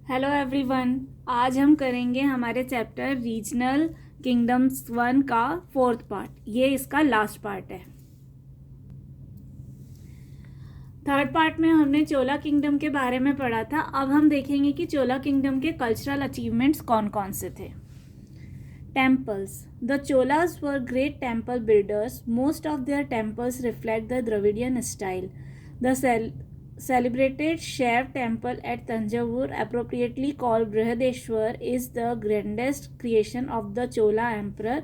Hello everyone. आज हम करेंगे हमारे चैप्टर रीजनल किंगडम्स 1 का 4th पार्ट। ये इसका लास्ट पार्ट है। 3rd पार्ट में हमने चोला किंगडम के बारे में पढ़ा था। अब हम देखेंगे कि चोला किंगडम के कल्चरल अचीवमेंट्स कौन कौन से थे। Temples. The Cholas were great temple builders. Most of their temples reflect the Dravidian style. The celebrated Shiv temple at Tanjavur, appropriately called Brihadeshwar, is the grandest creation of the Chola emperor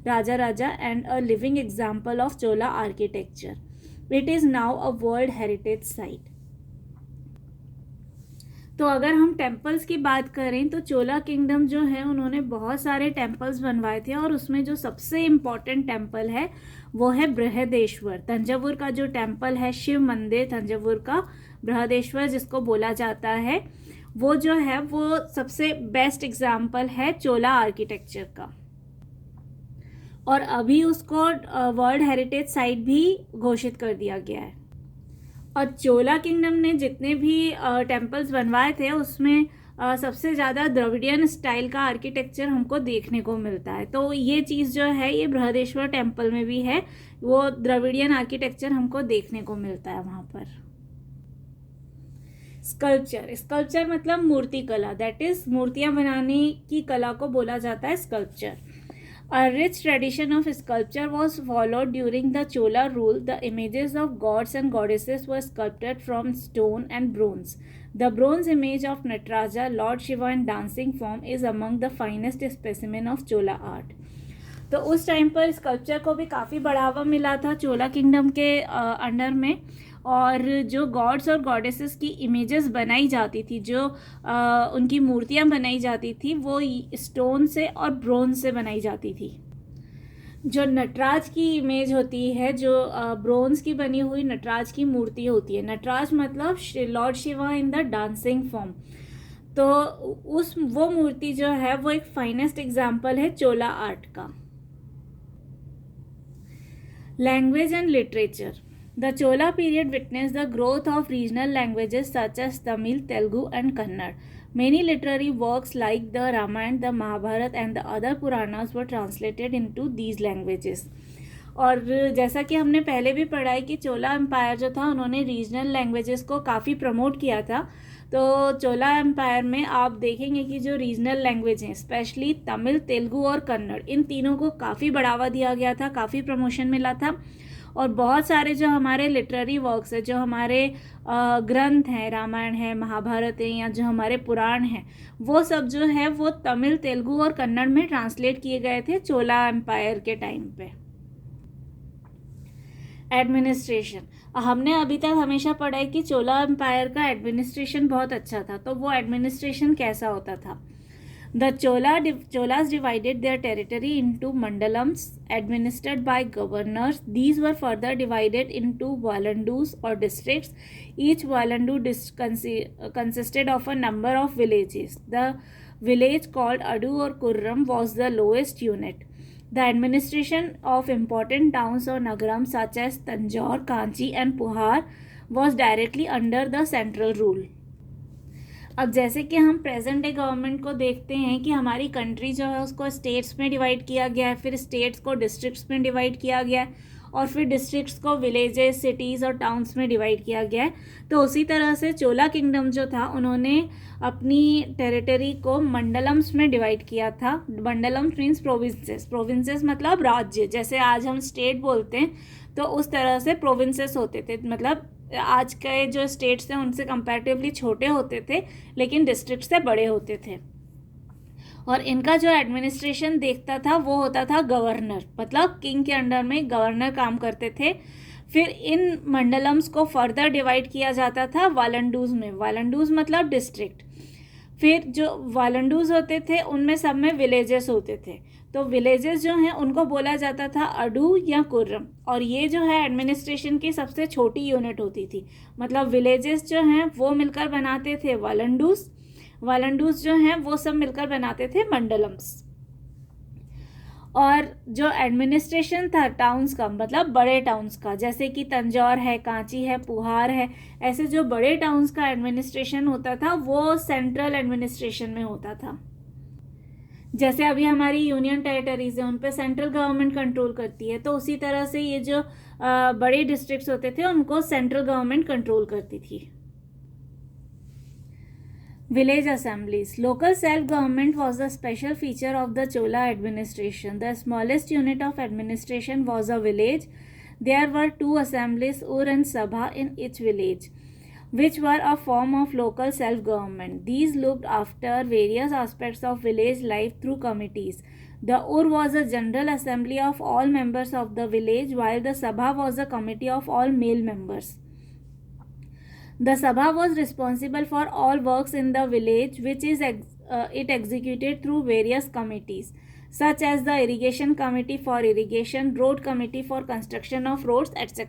Rajaraja and a living example of Chola architecture. It is now a World Heritage Site. तो अगर हम temples की बात करें तो चोला kingdom जो है उन्होंने बहुत सारे टेम्पल्स बनवाए थे और उसमें जो सबसे इम्पॉर्टेंट टेम्पल है वो है बृहदेश्वर। तंजावुर का जो टेम्पल है, शिव मंदिर तंजावुर का बृहदेश्वर जिसको बोला जाता है, वो जो है वो सबसे बेस्ट एग्जाम्पल है चोला आर्किटेक्चर का। और अभी उसको वर्ल्ड हेरिटेज साइट भी घोषित कर दिया गया है। और चोला किंगडम ने जितने भी टेम्पल्स बनवाए थे उसमें सबसे ज़्यादा द्रविडियन स्टाइल का आर्किटेक्चर हमको देखने को मिलता है। तो ये चीज़ जो है ये बृहदेश्वर टेम्पल में भी है, वो द्रविडियन आर्किटेक्चर हमको देखने को मिलता है वहाँ पर। स्कल्पचर मतलब मूर्ति कला, दैट इज मूर्तियाँ बनाने की कला को बोला जाता है sculpture. A rich tradition of sculpture was followed during the Chola rule. The images of gods and goddesses were sculpted from stone and bronze. The bronze image of Nataraja, Lord Shiva in dancing form is among the finest specimen of Chola art. तो उस time पर sculpture को भी काफ़ी बढ़ावा मिला था चोला kingdom के अंडर में। और जो गॉड्स और गॉडेसेस की इमेजेस बनाई जाती थी, जो उनकी मूर्तियाँ बनाई जाती थी, वो स्टोन से और ब्रोंज से बनाई जाती थी। जो नटराज की इमेज होती है, जो ब्रोंज की बनी हुई नटराज की मूर्ति होती है, नटराज मतलब Lord Shiva in the dancing form, तो वो मूर्ति जो है वो एक फाइनेस्ट एग्जाम्पल है चोला आर्ट का। Language and literature. The Chola period witnessed the growth of regional languages such as Tamil, Telugu and Kannada. Many literary works like the Ramayana, the Mahabharata and the other Puranas were translated into these languages. और जैसा कि हमने पहले भी पढ़ा है कि चोला empire जो था उन्होंने रीजनल लैंग्वेजेस को काफ़ी प्रमोट किया था। तो चोला एम्पायर में आप देखेंगे कि जो रीजनल लैंग्वेज हैं, स्पेशली तमिल, तेलुगु और कन्नड़, इन तीनों को काफ़ी बढ़ावा दिया गया था, काफ़ी प्रमोशन मिला था। और बहुत सारे जो हमारे लिटरेरी वर्क्स है, जो हमारे ग्रंथ हैं, रामायण है, महाभारत है, या जो हमारे पुराण हैं, वो सब जो है वो तमिल, तेलुगु और कन्नड़ में ट्रांसलेट किए गए थे चोला एम्पायर के टाइम पे। एडमिनिस्ट्रेशन। हमने अभी तक हमेशा पढ़ा है कि चोला एम्पायर का एडमिनिस्ट्रेशन बहुत अच्छा था। तो वो एडमिनिस्ट्रेशन कैसा होता था? The Cholas divided their territory into mandalams administered by governors. These were further divided into valandus or districts. Each valandu consisted of a number of villages. The village called Adu or Kurram was the lowest unit. The administration of important towns or nagarams such as Tanjore, Kanchi and Puhar was directly under the central rule. अब जैसे कि हम present day government को देखते हैं कि हमारी country जो है उसको स्टेट्स में डिवाइड किया गया है, फिर स्टेट्स को डिस्ट्रिक्ट्स में डिवाइड किया गया है, और फिर डिस्ट्रिक्ट्स को विलेजेस, सिटीज़ और टाउन्स में डिवाइड किया गया है। तो उसी तरह से चोला किंगडम जो था उन्होंने अपनी टेरिटरी को मंडलम्स में डिवाइड किया था। मंडलम्स मीन्स प्रोविंसेस। प्रोविंसेस मतलब राज्य, जैसे आज हम स्टेट बोलते हैं तो उस तरह से प्रोविंसेस होते थे। मतलब आज के जो स्टेट्स हैं उनसे कंपैरेटिवली छोटे होते थे, लेकिन डिस्ट्रिक्ट से बड़े होते थे। और इनका जो एडमिनिस्ट्रेशन देखता था वो होता था गवर्नर, मतलब किंग के अंडर में गवर्नर काम करते थे। फिर इन मंडलम्स को फर्दर डिवाइड किया जाता था वालंडूज में। वालंडूज मतलब डिस्ट्रिक्ट। फिर जो वालंडूज होते थे उनमें सब में विलेजेस होते थे। तो विलेजेस जो हैं उनको बोला जाता था अडू या कुर्रम। और ये जो है एडमिनिस्ट्रेशन की सबसे छोटी यूनिट होती थी। मतलब विलेजेस जो हैं वो मिलकर बनाते थे वालंडूज जो हैं वो सब मिलकर बनाते थे मंडलम्स। और जो एडमिनिस्ट्रेशन था टाउन्स का, मतलब बड़े टाउन्स का, जैसे कि तंजौर है, कांची है, पुहार है, ऐसे जो बड़े टाउन्स का एडमिनिस्ट्रेशन होता था वो सेंट्रल एडमिनिस्ट्रेशन में होता था। जैसे अभी हमारी यूनियन टेरिटरीज है उन पे सेंट्रल गवर्नमेंट कंट्रोल करती है, तो उसी तरह से ये जो बड़े डिस्ट्रिक्ट्स होते थे उनको सेंट्रल गवर्नमेंट कंट्रोल करती थी। Village assemblies. Local self-government was a special feature of the Chola administration. The smallest unit of administration was a village. There were 2 assemblies, Ur and Sabha, in each village, which were a form of local self-government. These looked after various aspects of village life through committees. The Ur was a general assembly of all members of the village, while the Sabha was a committee of all male members. The Sabha was responsible for all works in the village, which is it executed through various committees, such as the irrigation committee for irrigation, road committee for construction of roads, etc.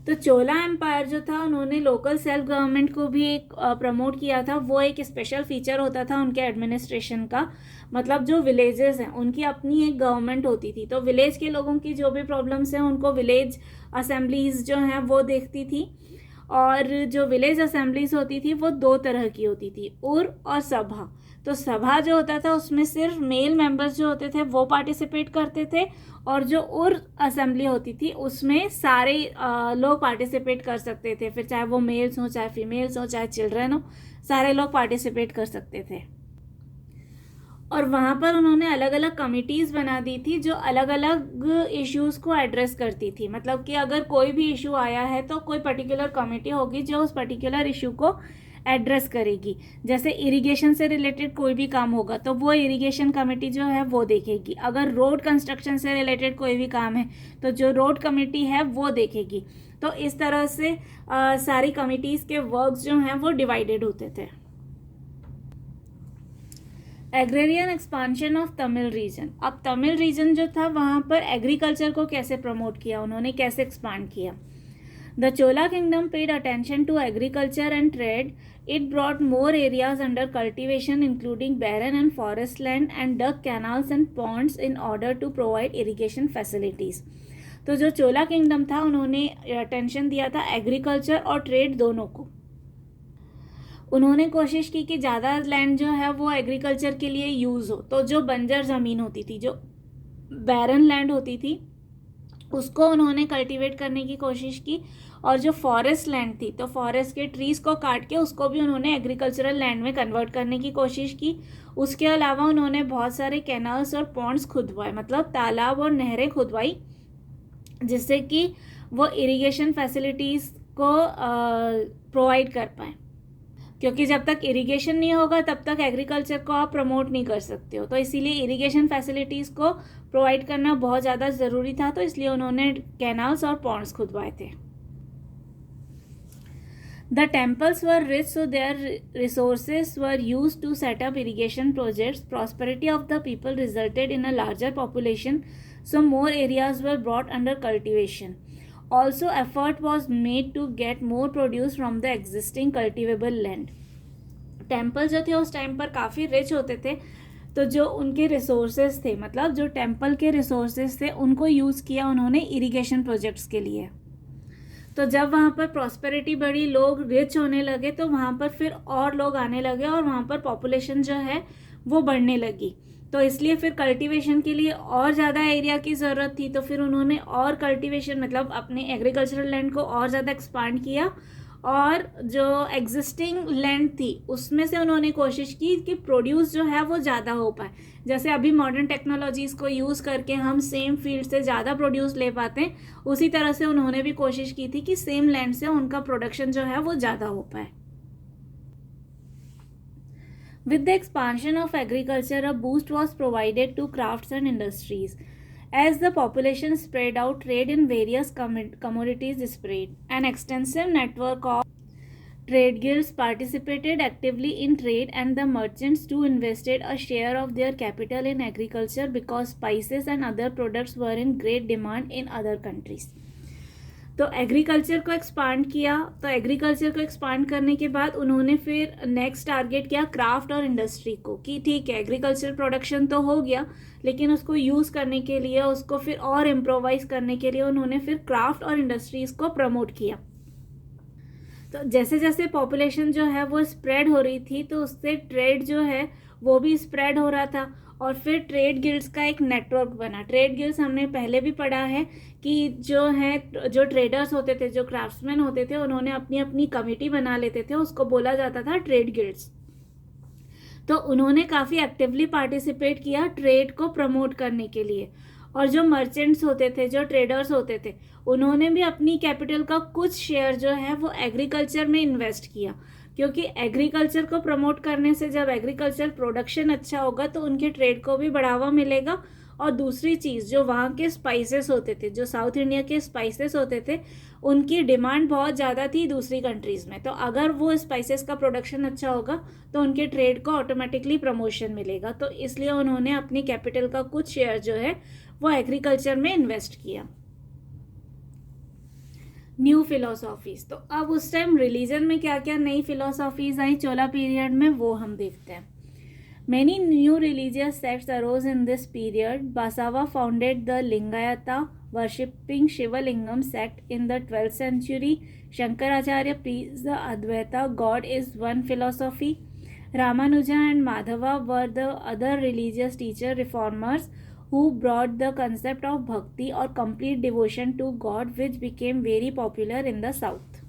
तो चोला empire जो था उन्होंने local self government को भी एक promote किया था। वो एक स्पेशल फीचर होता था उनके एडमिनिस्ट्रेशन का, मतलब जो विलेजेस हैं उनकी अपनी एक गवर्नमेंट होती थी, तो विलेज के लोगों की जो भी प्रॉब्लम्स हैं उनको विलेज असेंबलीज जो हैं वो देखती थी। और जो विलेज असेंबलीज होती थी वो 2 तरह की होती थी, उर और सभा। तो सभा जो होता था उसमें सिर्फ मेल मेंबर्स जो होते थे वो पार्टिसिपेट करते थे, और जो उर असेंबली होती थी उसमें सारे लोग पार्टिसिपेट कर सकते थे, फिर चाहे वो मेल्स हों, चाहे फीमेल्स हों, चाहे चिल्ड्रन हो, सारे लोग पार्टिसिपेट कर सकते थे। और वहाँ पर उन्होंने अलग अलग कमिटीज़ बना दी थी जो अलग अलग इश्यूज़ को एड्रेस करती थी। मतलब कि अगर कोई भी इशू आया है तो कोई पर्टिकुलर कमिटी होगी जो उस पर्टिकुलर इशू को एड्रेस करेगी। जैसे इरिगेशन से रिलेटेड कोई भी काम होगा तो वो इरिगेशन कमेटी जो है वो देखेगी। अगर रोड कंस्ट्रक्शन से रिलेटेड कोई भी काम है तो जो रोड कमेटी है वो देखेगी। तो इस तरह से सारी कमिटीज़ के वर्क्स जो हैं वो डिवाइडेड होते थे। Agrarian expansion of Tamil region. अब तमिल रीजन जो था वहाँ पर एग्रीकल्चर को कैसे प्रमोट किया, उन्होंने कैसे एक्सपांड किया। The Chola kingdom paid attention to agriculture and trade. It brought more areas under cultivation including barren and forest land and dug canals and ponds in order to provide irrigation facilities. तो जो चोला kingdom था उन्होंने attention दिया था agriculture और trade दोनों को। उन्होंने कोशिश की कि ज़्यादा लैंड जो है वो एग्रीकल्चर के लिए यूज़ हो। तो जो बंजर ज़मीन होती थी, जो बैरन लैंड होती थी, उसको उन्होंने कल्टीवेट करने की कोशिश की। और जो फॉरेस्ट लैंड थी तो फॉरेस्ट के ट्रीज़ को काट के उसको भी उन्होंने एग्रीकल्चरल लैंड में कन्वर्ट करने की कोशिश की। उसके अलावा उन्होंने बहुत सारे कैनाल्स और पॉन्ड्स खुदवाए, मतलब तालाब और नहरें खुदवाई, जिससे कि वो इरिगेशन फैसिलिटीज़ को प्रोवाइड कर पाएँ। क्योंकि जब तक इरिगेशन नहीं होगा तब तक एग्रीकल्चर को आप प्रमोट नहीं कर सकते हो, तो इसीलिए इरिगेशन फैसिलिटीज़ को प्रोवाइड करना बहुत ज़्यादा ज़रूरी था। तो इसलिए उन्होंने कैनाल्स और पॉन्ड्स खुदवाए थे। The temples were rich, so their resources were used to set up irrigation projects. Prosperity of the people resulted in a larger population, so more areas were brought under cultivation. Also, effort was made to get more produce from the existing cultivable land. Temple जो थे उस time पर काफ़ी rich होते थे, तो जो उनके रिसोर्सेज थे, मतलब जो टेम्पल के रिसोर्सेज थे, उनको यूज़ किया उन्होंने इरिगेशन प्रोजेक्ट्स के लिए। तो जब वहाँ पर प्रॉस्पेरिटी बढ़ी, लोग रिच होने लगे, तो वहाँ पर फिर और लोग आने लगे और वहाँ पर पॉपुलेशन जो है वो बढ़ने लगी। तो इसलिए फिर कल्टीवेशन के लिए और ज़्यादा एरिया की ज़रूरत थी। तो फिर उन्होंने और कल्टीवेशन, मतलब अपने एग्रीकल्चरल लैंड को और ज़्यादा एक्सपांड किया, और जो एग्जिस्टिंग लैंड थी उसमें से उन्होंने कोशिश की कि प्रोड्यूस जो है वो ज़्यादा हो पाए। जैसे अभी मॉडर्न टेक्नोलॉजीज़ को यूज़ करके हम सेम फील्ड से ज़्यादा प्रोड्यूस ले पाते हैं, उसी तरह से उन्होंने भी कोशिश की थी कि सेम लैंड से उनका प्रोडक्शन जो है वो ज़्यादा हो पाए। With the expansion of agriculture, a boost was provided to crafts and industries. As the population spread out, trade in various commodities spread. An extensive network of trade guilds participated actively in trade, and the merchants too invested a share of their capital in agriculture because spices and other products were in great demand in other countries. तो agriculture को expand किया। तो agriculture को expand करने के बाद उन्होंने फिर नेक्स्ट टारगेट किया क्राफ्ट और इंडस्ट्री को, कि ठीक है एग्रीकल्चर प्रोडक्शन तो हो गया, लेकिन उसको यूज़ करने के लिए, उसको फिर और इम्प्रोवाइज करने के लिए उन्होंने फिर क्राफ्ट और इंडस्ट्रीज़ को प्रमोट किया। तो जैसे जैसे पॉपुलेशन जो है वो स्प्रेड हो रही थी, तो उससे ट्रेड जो है वो भी स्प्रेड हो रहा था, और फिर ट्रेड गिल्ड्स का एक नेटवर्क बना। ट्रेड गिल्ड्स हमने पहले भी पढ़ा है कि जो ट्रेडर्स होते थे, जो क्राफ्ट्समैन होते थे, उन्होंने अपनी अपनी कमिटी बना लेते थे, उसको बोला जाता था ट्रेड गिल्ड्स। तो उन्होंने काफ़ी एक्टिवली पार्टिसिपेट किया ट्रेड को प्रमोट करने के लिए। और जो मर्चेंट्स होते थे, जो ट्रेडर्स होते थे, उन्होंने भी अपनी कैपिटल का कुछ शेयर जो है वो एग्रीकल्चर में इन्वेस्ट किया, क्योंकि एग्रीकल्चर को प्रमोट करने से जब एग्रीकल्चर प्रोडक्शन अच्छा होगा तो उनके ट्रेड को भी बढ़ावा मिलेगा। और दूसरी चीज़, जो वहाँ के स्पाइसेस होते थे, जो साउथ इंडिया के स्पाइसेस होते थे, उनकी डिमांड बहुत ज़्यादा थी दूसरी कंट्रीज़ में। तो अगर वो स्पाइसेस का प्रोडक्शन अच्छा होगा तो उनके ट्रेड को ऑटोमेटिकली प्रमोशन मिलेगा। तो इसलिए उन्होंने अपनी कैपिटल का कुछ शेयर जो है वो एग्रीकल्चर में इन्वेस्ट किया। न्यू फिलोसॉफीज, तो अब उस टाइम रिलीजन में क्या क्या नई फिलोसॉफीज आई चोला पीरियड में, वो हम देखते हैं। Many new religious sects arose in this period. Basava founded the Lingayata worshipping Shivalingam sect in the 12th century. Shankaracharya preached the Advaita God is one philosophy. Ramanuja and Madhava were the other religious teacher reformers who brought the concept of bhakti or complete devotion to God, which became very popular in the south.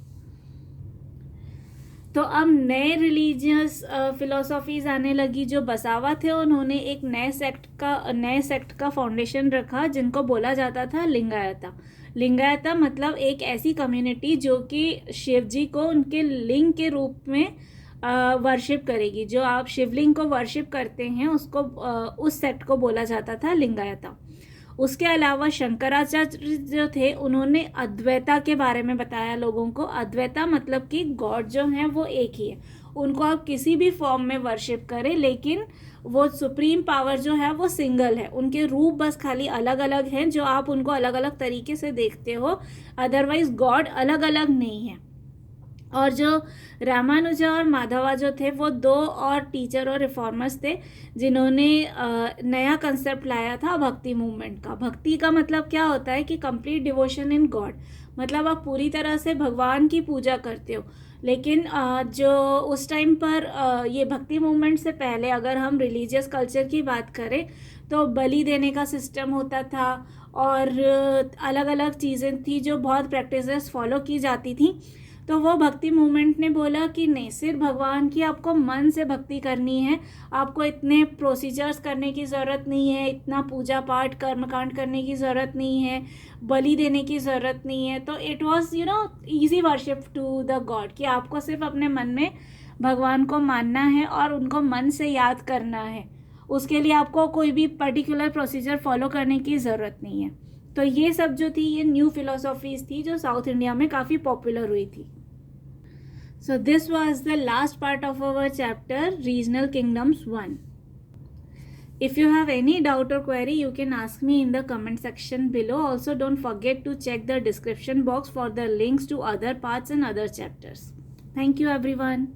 तो अब नए religious philosophies आने लगी। जो बसावा थे उन्होंने एक नए सेक्ट का फाउंडेशन रखा, जिनको बोला जाता था लिंगायता। लिंगायता मतलब एक ऐसी कम्युनिटी जो कि शिव जी को उनके लिंग के रूप में वर्शिप करेगी। जो आप शिवलिंग को वर्शिप करते हैं उसको उस सेक्ट को बोला जाता था लिंगायता। उसके अलावा शंकराचार्य जो थे उन्होंने अद्वैता के बारे में बताया लोगों को। अद्वैता मतलब कि गॉड जो है वो एक ही है, उनको आप किसी भी फॉर्म में वर्शिप करें, लेकिन वो सुप्रीम पावर जो है वो सिंगल है। उनके रूप बस खाली अलग अलग हैं, जो आप उनको अलग अलग तरीके से देखते हो, अदरवाइज गॉड अलग अलग नहीं है। और जो रामानुजा और माधवा जो थे वो दो और टीचर और रिफॉर्मर्स थे, जिन्होंने नया कंसेप्ट लाया था भक्ति मूवमेंट का। भक्ति का मतलब क्या होता है कि कंप्लीट डिवोशन इन गॉड, मतलब आप पूरी तरह से भगवान की पूजा करते हो। लेकिन जो उस टाइम पर ये भक्ति मूवमेंट से पहले अगर हम रिलीजियस कल्चर की बात करें तो बलि देने का सिस्टम होता था, और अलग अलग चीज़ें थी जो बहुत प्रैक्टिसेस फॉलो की जाती थी। तो वो भक्ति मूवमेंट ने बोला कि नहीं, सिर्फ भगवान की आपको मन से भक्ति करनी है, आपको इतने प्रोसीजर्स करने की ज़रूरत नहीं है, इतना पूजा पाठ कर्मकांड करने की ज़रूरत नहीं है, बलि देने की ज़रूरत नहीं है। तो it was easy worship to the god, कि आपको सिर्फ अपने मन में भगवान को मानना है और उनको मन से याद करना है। उसके लिए आपको कोई भी पर्टिकुलर प्रोसीजर फॉलो करने की ज़रूरत नहीं है। तो ये सब जो थी ये न्यू फिलोसॉफीज थी जो साउथ इंडिया में काफ़ी पॉपुलर हुई थी। So this was the last part of our chapter Regional Kingdoms 1. If you have any doubt or query, you can ask me in the comment section below. Also don't forget to check the description box for the links to other parts and other chapters. Thank you everyone.